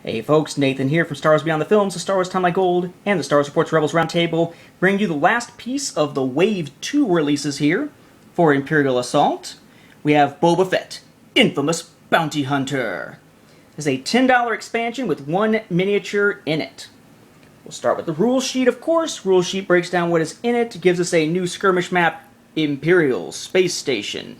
Hey folks, Nathan here from Star Wars Beyond the Films, the Star Wars Time Like Gold, and the Star Wars Reports Rebels Roundtable, bringing you the last piece of the Wave 2 releases here for Imperial Assault. We have Boba Fett, Infamous Bounty Hunter. This is a $10 expansion with one miniature in it. We'll start with the rule sheet, of course. Rule sheet breaks down what is in it, gives us a new skirmish map, Imperial Space Station.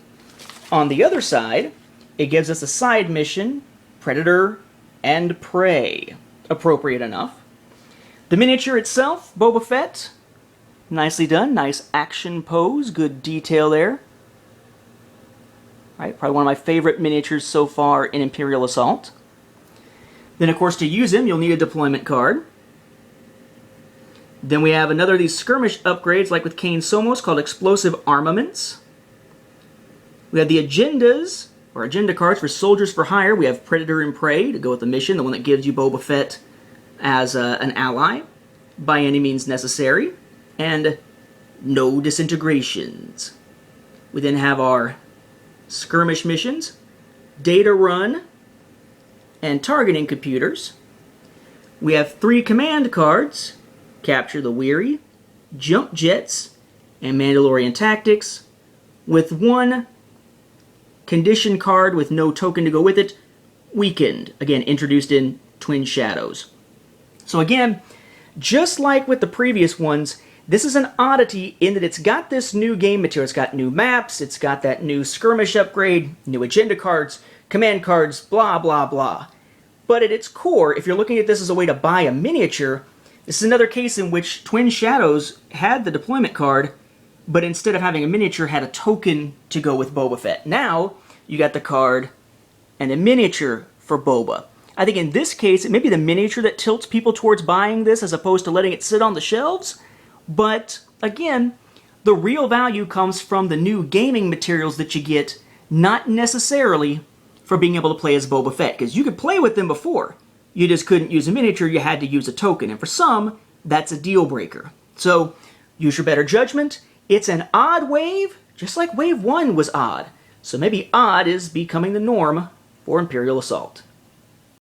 On the other side, it gives us a side mission, Predator and Prey. Appropriate enough. The miniature itself, Boba Fett, nicely done. Nice action pose, good detail there. Right, probably one of my favorite miniatures so far in Imperial Assault. Then, of course, to use him, you'll need a deployment card. Then we have another of these skirmish upgrades, like with Kane Somos, called Explosive Armaments. We have the agendas, or agenda cards for Soldiers for Hire. We have Predator and Prey to go with the mission, the one that gives you Boba Fett as an ally, by any means necessary, and no disintegrations. We then have our skirmish missions, data run, and targeting computers. We have 3 command cards, Capture the Weary, Jump Jets, and Mandalorian Tactics, with 1 condition card with no token to go with it, Weakened, again introduced in Twin Shadows. So again, just like with the previous ones, this is an oddity in that it's got this new game material. It's got new maps, it's got that new skirmish upgrade, new agenda cards, command cards, blah blah blah. But at its core, if you're looking at this as a way to buy a miniature, this is another case in which Twin Shadows had the deployment card, but instead of having a miniature, had a token to go with Boba Fett. Now, you got the card and a miniature for Boba. I think in this case, it may be the miniature that tilts people towards buying this as opposed to letting it sit on the shelves. But, again, the real value comes from the new gaming materials that you get, not necessarily for being able to play as Boba Fett. Because you could play with them before. You just couldn't use a miniature, you had to use a token. And for some, that's a deal breaker. So, use your better judgment. It's an odd wave, just like Wave 1 was odd. So maybe odd is becoming the norm for Imperial Assault.